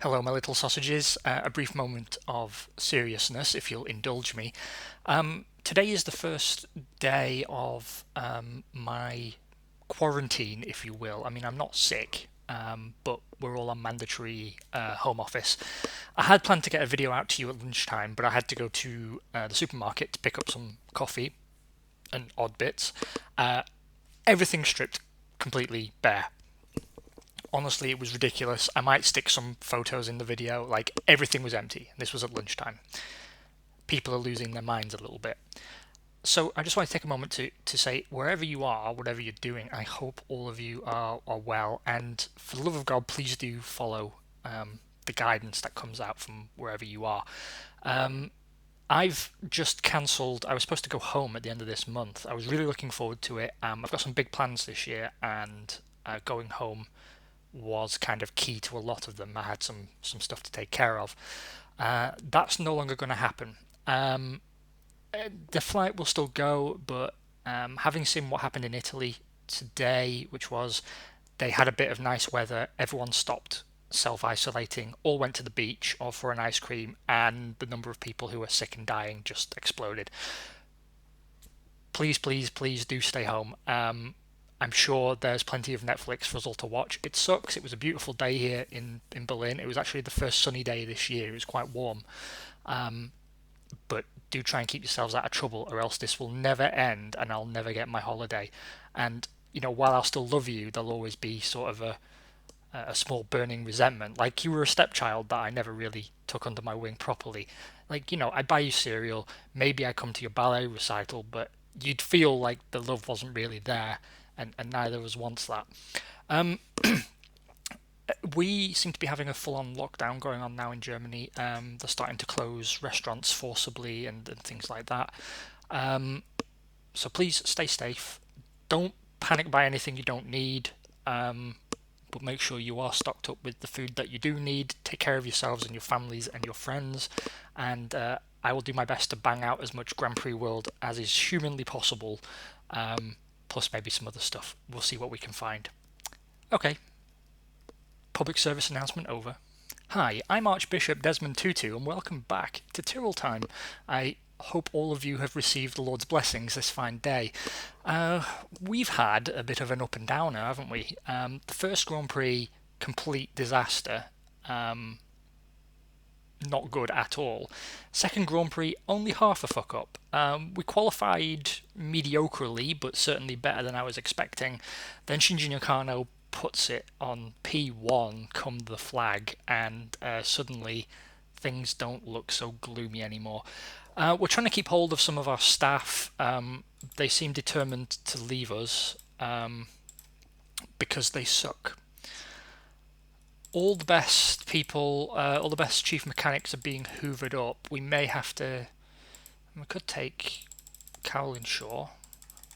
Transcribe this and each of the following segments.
Hello, my little sausages. A brief moment of seriousness, if you'll indulge me. Today is the first day of my quarantine, if you will. I mean, I'm not sick, but we're all on mandatory home office. I had planned to get a video out to you at lunchtime, but I had to go to the supermarket to pick up some coffee and odd bits. Uh, Everything stripped completely bare. Honestly, it was ridiculous. I might stick some photos in the video. Like, everything was empty. This was at lunchtime. People are losing their minds a little bit. So I just want to take a moment to say, wherever you are, whatever you're doing, I hope all of you are well. And for the love of God, please do follow the guidance that comes out from wherever you are. I've just cancelled. I was supposed to go home at the end of this month. I was really looking forward to it. I've got some big plans this year, and going home was kind of key to a lot of them. I had some stuff to take care of. That's no longer going to happen. The flight will still go, but having seen what happened in Italy today, which was they had a bit of nice weather, everyone stopped self-isolating, all went to the beach or for an ice cream, and the number of people who were sick and dying just exploded. Please, please, please do stay home. I'm sure there's plenty of Netflix for us all to watch. It sucks. It was a beautiful day here in Berlin. It was actually the first sunny day this year. It was quite warm. But do try and keep yourselves out of trouble, or else this will never end and I'll never get my holiday. And, while I'll still love you, there'll always be sort of a small burning resentment. Like, you were a stepchild that I never really took under my wing properly. Like, I buy you cereal, maybe I come to your ballet recital, but you'd feel like the love wasn't really there, and neither of us wants that. Um, we seem to be having a full-on lockdown going on now in Germany. They're starting to close restaurants forcibly and things like that. Um, so please stay safe. Don't panic buy anything you don't need. But make sure you are stocked up with the food that you do need. Take care of yourselves and your families and your friends. And I will do my best to bang out as much Grand Prix World as is humanly possible. Plus maybe some other stuff. We'll see what we can find. Okay, public service announcement over. Hi, I'm Archbishop Desmond Tutu, and welcome back to Tyrrell Time. I hope all of you have received the Lord's blessings this fine day. We've had a bit of an up and downer, haven't we? The first Grand Prix, complete disaster. Not good at all. Second Grand Prix, only half a fuck up. We qualified mediocrely, but certainly better than I was expecting. Then Shinji Nakano puts it on P1 come the flag, and suddenly things don't look so gloomy anymore. We're trying to keep hold of some of our staff. They seem determined to leave us because they suck. All the best people, all the best chief mechanics are being hoovered up. We may have to. We could take Cowlin Shaw.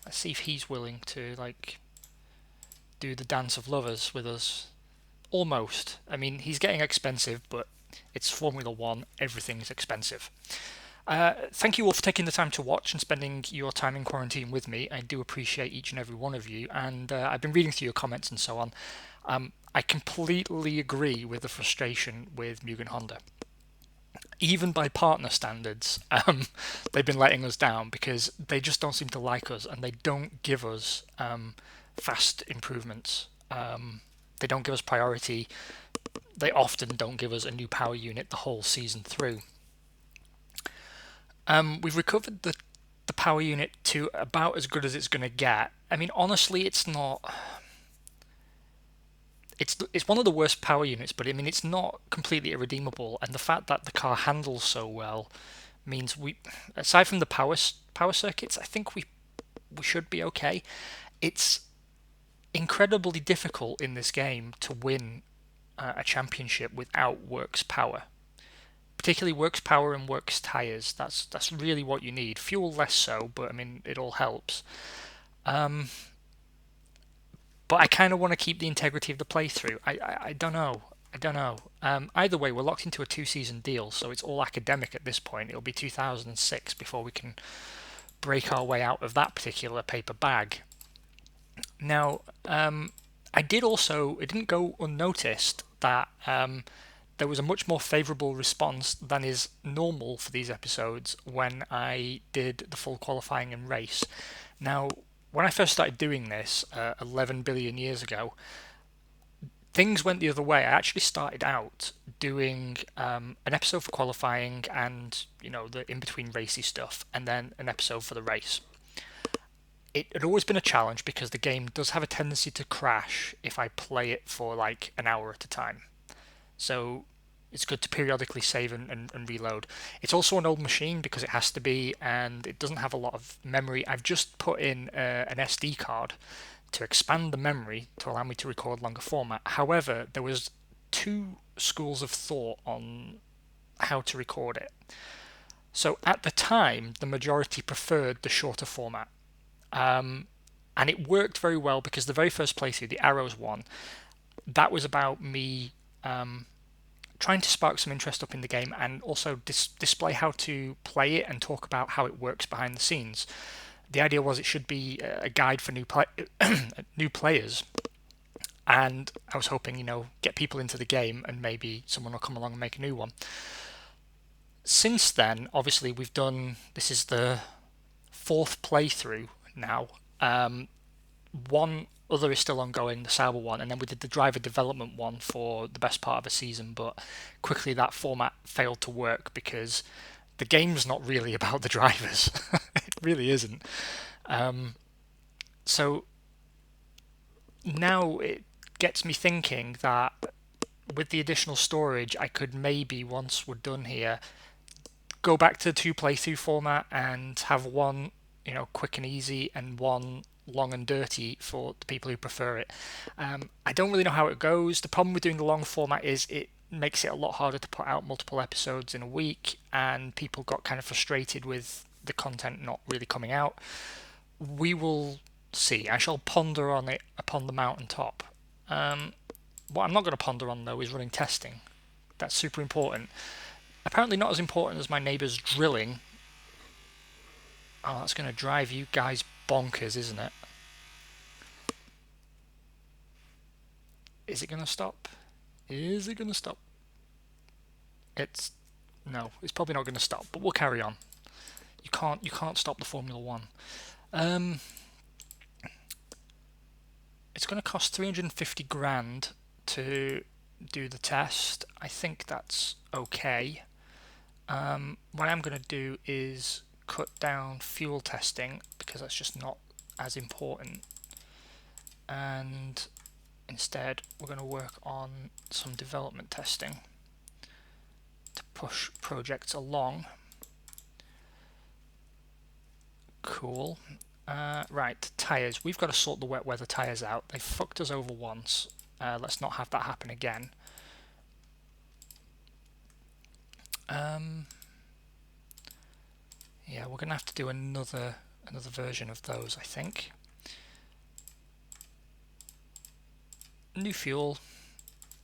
Let's see if he's willing to do the dance of lovers with us. Almost. I mean, he's getting expensive, but it's Formula One. Everything's expensive. Thank you all for taking the time to watch and spending your time in quarantine with me. I do appreciate each and every one of you, and I've been reading through your comments and so on. I completely agree with the frustration with Mugen Honda. Even by partner standards, they've been letting us down because they just don't seem to like us, and they don't give us fast improvements. They don't give us priority. They often don't give us a new power unit the whole season through. We've recovered the power unit to about as good as it's going to get. I mean, honestly, it's not. It's one of the worst power units, but I mean, it's not completely irredeemable. And the fact that the car handles so well means aside from the power circuits, I think we should be okay. It's incredibly difficult in this game to win a championship without works power. Particularly works power and works tyres. That's really what you need. Fuel less so, but I mean it all helps. But I kind of want to keep the integrity of the playthrough. I don't know. I don't know. Either way, we're locked into a 2-season deal, so it's all academic at this point. It'll be 2006 before we can break our way out of that particular paper bag. Now, it didn't go unnoticed that there was a much more favourable response than is normal for these episodes when I did the full qualifying and race. Now, when I first started doing this 11 billion years ago, things went the other way. I actually started out doing an episode for qualifying and, the in between racy stuff, and then an episode for the race. It had always been a challenge because the game does have a tendency to crash if I play it for like an hour at a time. So it's good to periodically save and reload. It's also an old machine because it has to be, and it doesn't have a lot of memory. I've just put in an SD card to expand the memory to allow me to record longer format. However, there was two schools of thought on how to record it. So at the time, the majority preferred the shorter format. And it worked very well because the very first playthrough, the Arrows one, that was about me trying to spark some interest up in the game and also display how to play it and talk about how it works behind the scenes. The idea was it should be a guide for new players, and I was hoping, get people into the game and maybe someone will come along and make a new one. Since then, obviously, this is the fourth playthrough now. One other is still ongoing, the Sauber one, and then we did the driver development one for the best part of a season, but quickly that format failed to work because the game's not really about the drivers. It really isn't. So now it gets me thinking that with the additional storage, I could maybe, once we're done here, go back to the 2 playthrough format and have one, quick and easy, and one long and dirty for the people who prefer it. I don't really know how it goes. The problem with doing the long format is it makes it a lot harder to put out multiple episodes in a week, and people got kind of frustrated with the content not really coming out. We will see. I shall ponder on it upon the mountaintop. What I'm not going to ponder on, though, is running testing. That's super important. Apparently not as important as my neighbour's drilling. Oh, that's going to drive you guys bonkers, isn't it? Is it going to stop? Is it going to stop? No, it's probably not going to stop, but we'll carry on. You can't stop the Formula One. It's going to cost 350 grand to do the test. I think that's okay. What I'm going to do is cut down fuel testing because that's just not as important, and instead we're going to work on some development testing to push projects along. Cool. Right, tyres. We've got to sort the wet weather tyres out. They fucked us over once. Let's not have that happen again. Yeah, we're going to have to do another version of those, I think. New fuel,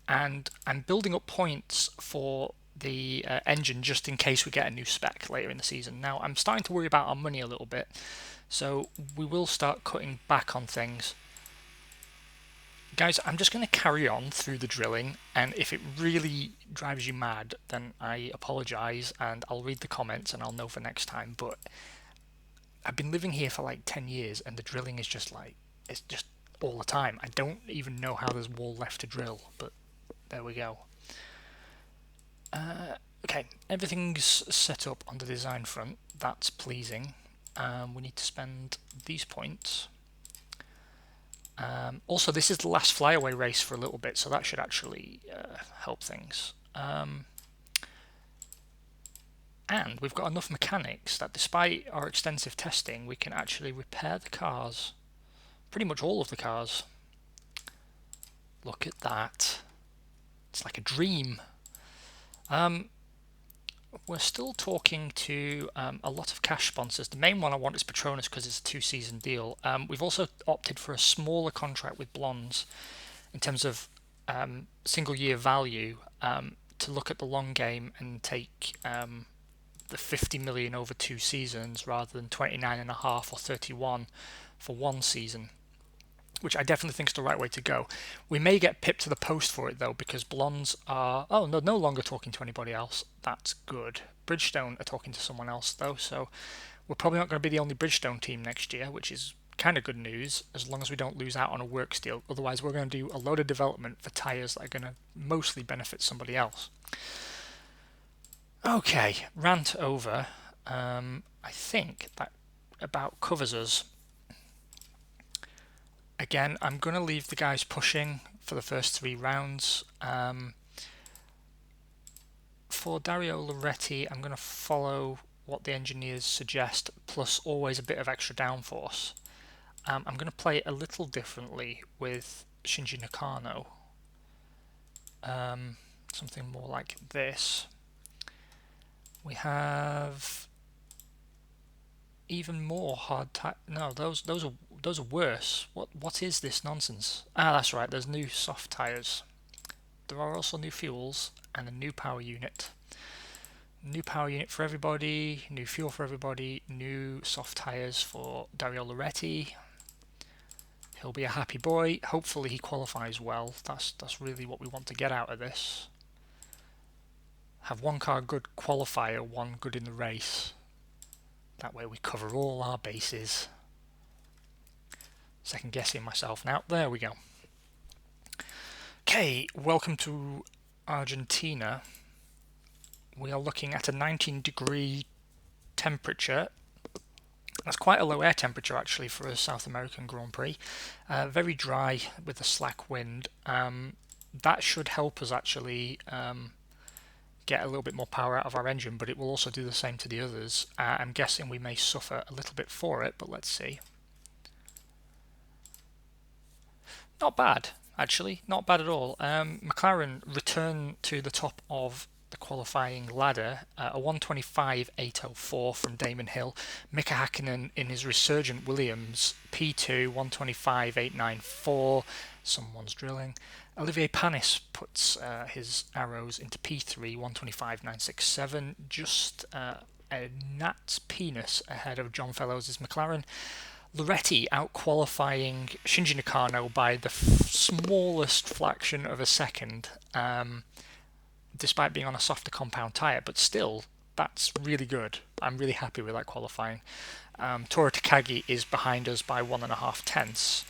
and I'm building up points for the engine just in case we get a new spec later in the season. Now, I'm starting to worry about our money a little bit, so we will start cutting back on things. Guys, I'm just going to carry on through the drilling, and if it really drives you mad, then I apologise, and I'll read the comments and I'll know for next time, but I've been living here for like 10 years, and the drilling is just it's just all the time. I don't even know how there's wall left to drill, but there we go. Okay, everything's set up on the design front. That's pleasing. We need to spend these points. Also, this is the last flyaway race for a little bit, so that should actually help things. And we've got enough mechanics that despite our extensive testing, we can actually repair the cars. Pretty much all of the cars. Look at that. It's like a dream. We're still talking to a lot of cash sponsors. The main one I want is Petronas because it's a 2-season deal. We've also opted for a smaller contract with Blondes in terms of single year value to look at the long game and take the 50 million over 2 seasons rather than 29.5 or 31 for 1 season. which I definitely think is the right way to go. We may get pipped to the post for it, though, because Blondes are... Oh, no longer talking to anybody else. That's good. Bridgestone are talking to someone else, though, so we're probably not going to be the only Bridgestone team next year, which is kind of good news, as long as we don't lose out on a works deal. Otherwise, we're going to do a load of development for tyres that are going to mostly benefit somebody else. Okay, rant over. I think that about covers us. Again, I'm going to leave the guys pushing for the first 3 rounds. For Dario Loretti, I'm going to follow what the engineers suggest, plus always a bit of extra downforce. I'm going to play it a little differently with Shinji Nakano. Something more like this. We have even more hard type. No, those are worse. What is this nonsense? Ah, that's right. There's new soft tires. There are also new fuels and a new power unit. New power unit for everybody. New fuel for everybody. New soft tires for Dario Loretti. He'll be a happy boy. Hopefully he qualifies well. That's really what we want to get out of this. Have one car good qualifier, one good in the race. That way we cover all our bases. Second guessing myself now. There we go. Okay, welcome to Argentina. We are looking at a 19-degree temperature. That's quite a low air temperature actually for a South American Grand Prix. Very dry with a slack wind. That should help us actually get a little bit more power out of our engine, but it will also do the same to the others. I'm guessing we may suffer a little bit for it, but let's see. Not bad, actually, not bad at all. McLaren return to the top of the qualifying ladder, a 125.804 from Damon Hill. Mika Hakkinen in his resurgent Williams, P2, 125.894. Someone's drilling. Olivier Panis puts his arrows into P3, 125.967, just a gnat's penis ahead of John Fellows' McLaren. Loretti out-qualifying Shinji Nakano by the smallest fraction of a second, despite being on a softer compound tyre, but still, that's really good. I'm really happy with that qualifying. Toru Takagi is behind us by 1.5 tenths.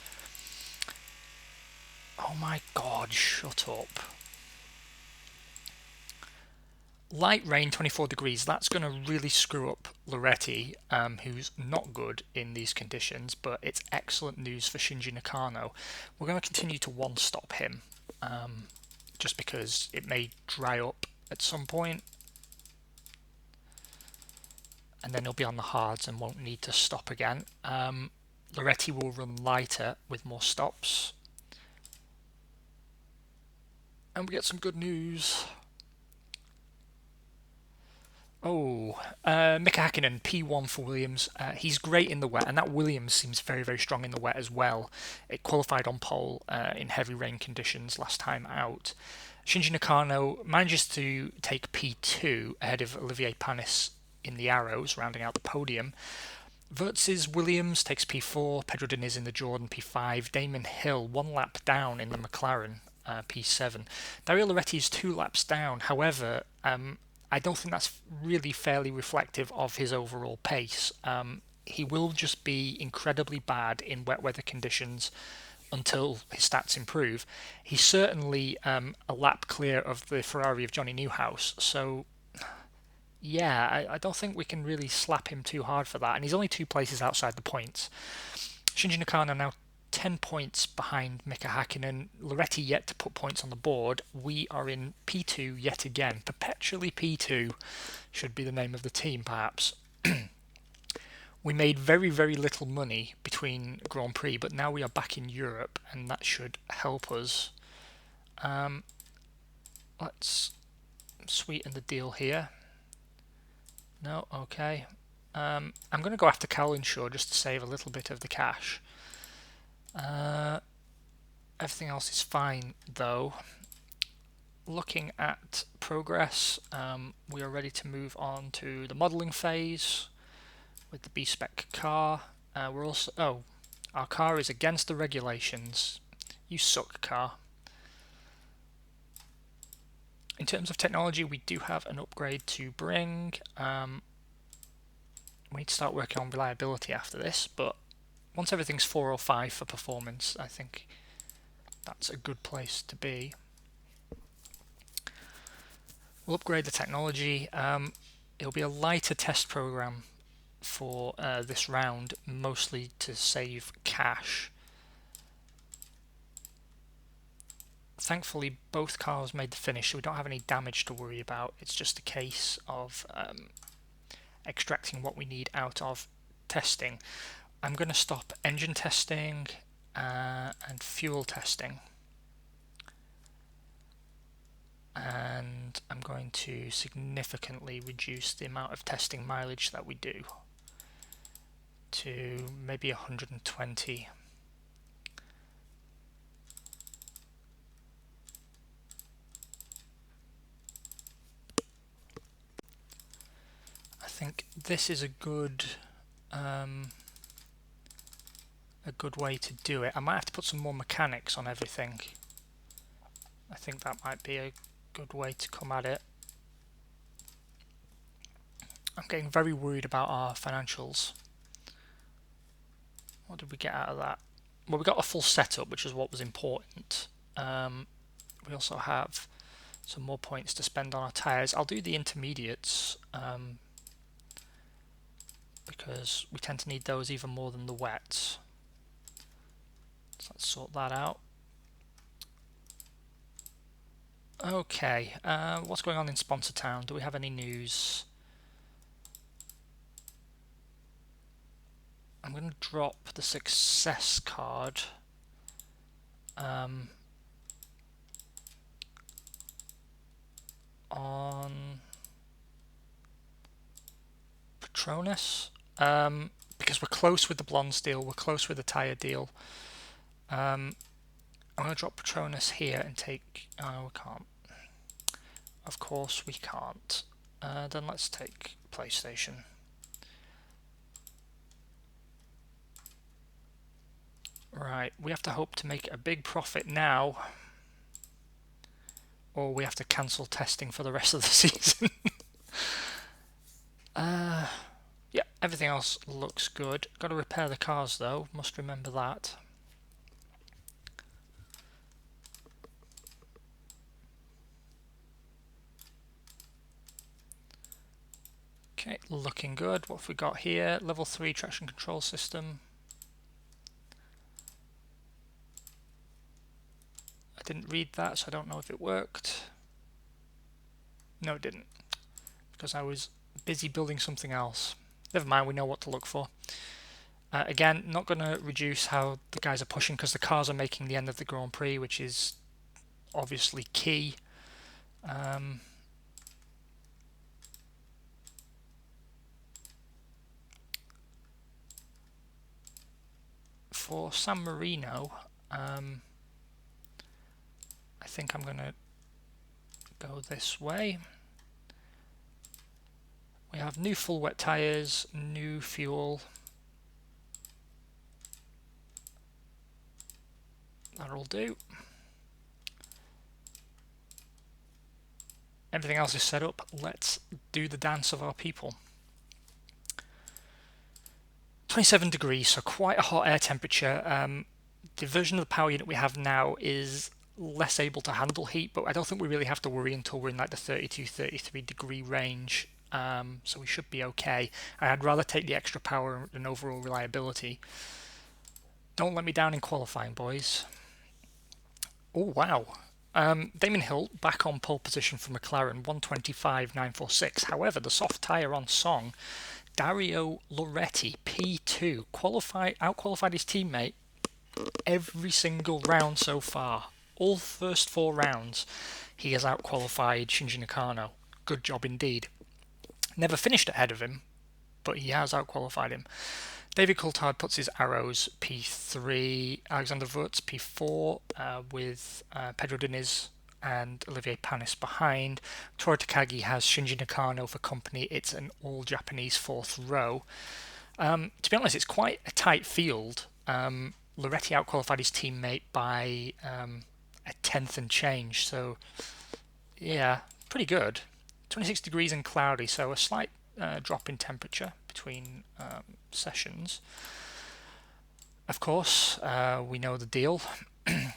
Oh my god, shut up. Light rain, 24 degrees. That's going to really screw up Loretti, who's not good in these conditions, but it's excellent news for Shinji Nakano. We're going to continue to one-stop him, just because it may dry up at some point, and then he'll be on the hards and won't need to stop again. Loretti will run lighter with more stops. And we get some good news. Oh, Mika Hakkinen, P1 for Williams. He's great in the wet, and that Williams seems very, very strong in the wet as well. It qualified on pole in heavy rain conditions last time out. Shinji Nakano manages to take P2 ahead of Olivier Panis in the arrows, rounding out the podium. Wurtz's Williams takes P4, Pedro Diniz in the Jordan P5, Damon Hill 1 lap down in the McLaren P7. Dario Loretti is 2 laps down, however, I don't think that's really fairly reflective of his overall pace. He will just be incredibly bad in wet weather conditions until his stats improve. He's certainly a lap clear of the Ferrari of Johnny Newhouse, so yeah, I don't think we can really slap him too hard for that, and he's only 2 places outside the points. Shinji Nakano now 10 points behind Mika Hakkinen. Loretti yet to put points on the board. We are in P2 yet again. Perpetually P2 should be the name of the team, perhaps. We made very, very little money between Grand Prix, but now we are back in Europe, and that should help us. Let's sweeten the deal here. No, okay. I'm going to go after Cowlinshaw just to save a little bit of the cash. Everything else is fine though. Looking at progress, we are ready to move on to the modelling phase with the B-Spec car. We're also Our car is against the regulations. You suck, car. In terms of technology, we do have an upgrade to bring. We need to start working on reliability after this, but once everything's 4 or 5 for performance, I think that's a good place to be. We'll upgrade the technology. It'll be a lighter test program for this round, mostly to save cash. Thankfully, both cars made the finish, so we don't have any damage to worry about. It's just a case of extracting what we need out of testing. I'm going to stop engine testing and fuel testing. And I'm going to significantly reduce the amount of testing mileage that we do to maybe 120. I think this is a good way to do it. I might have to put some more mechanics on everything. I think that might be a good way to come at it. I'm getting very worried about our financials. What did we get out of that? Well, we got a full setup, which is what was important. We also have some more points to spend on our tyres. I'll do the intermediates because we tend to need those even more than the wets. So let's sort that out. Okay, what's going on in Sponsortown? Do we have any news? I'm going to drop the success card. On Patronus, because we're close with the Blondes deal, we're close with the tyre deal. I'm going to drop Patronus here and take... Oh, we can't. Of course we can't. Then let's take PlayStation. Right, we have to hope to make a big profit now, or we have to cancel testing for the rest of the season. Yeah, everything else looks good. Got to repair the cars though, must remember that. Okay, looking good. What have we got here? Level 3 traction control system. I didn't read that, so I don't know if it worked. No, it didn't, because I was busy building something else. Never mind, we know what to look for. Again, not going to reduce how the guys are pushing because the cars are making the end of the Grand Prix, which is obviously key. For San Marino, I think I'm going to go this way. We have new full wet tyres, new fuel. That'll do. Everything else is set up. Let's do the dance of our people. 27 degrees, so quite a hot air temperature. The version of the power unit we have now is less able to handle heat, but I don't think we really have to worry until we're in like the 32-33 degree range. So we should be okay. I'd rather take the extra power and overall reliability. Don't let me down in qualifying, boys. Oh, wow. Damon Hill back on pole position for McLaren, 125.946. However, the soft tyre on Song, Dario Loretti, P2, out-qualified his teammate every single round so far. All first 4 rounds, he has out-qualified Shinji Nakano. Good job indeed. Never finished ahead of him, but he has out-qualified him. David Coulthard puts his arrows P3, Alexander Wurz P4 with Pedro Diniz and Olivier Panis behind. Toru Takagi has Shinji Nakano for company. It's an all-Japanese 4th row. To be honest, it's quite a tight field. Loretti outqualified his teammate by a tenth and change. So yeah, pretty good. 26 degrees and cloudy, so a slight drop in temperature between sessions. Of course, we know the deal.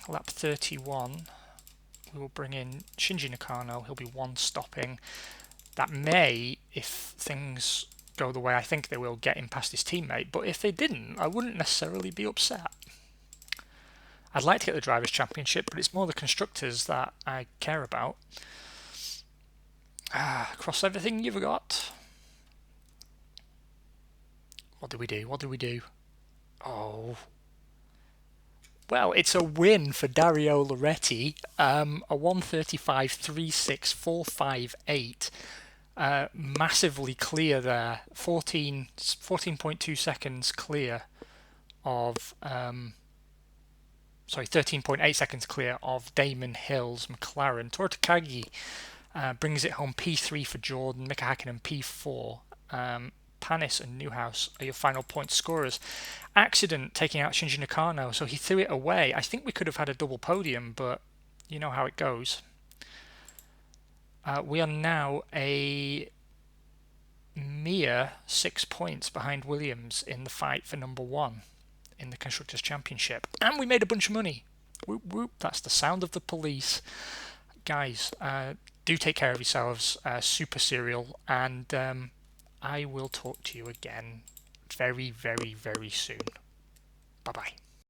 Lap 31, we will bring in Shinji Nakano. He'll be one stopping. That may, if things go the way I think they will, get him past his teammate. But if they didn't, I wouldn't necessarily be upset. I'd like to get the Drivers' Championship, but it's more the Constructors that I care about. Cross everything you've got. What do we do? What do we do? Oh. Well, it's a win for Dario Loretti. A 1:35.36.458. Massively clear there. 14.2 seconds clear of... sorry, 13.8 seconds clear of Damon Hill's McLaren. Toru Takagi brings it home. P3 for Jordan, Mika Hakkinen P4. Panis and Newhouse are your final point scorers. Accident taking out Shinji Nakano, so he threw it away. I think we could have had a double podium, but you know how it goes. We are now a mere 6 points behind Williams in the fight for number 1 in the Constructors' Championship. And we made a bunch of money. Whoop whoop, that's the sound of the police. Guys, do take care of yourselves, super serial, and I will talk to you again very, very, very soon. Bye-bye.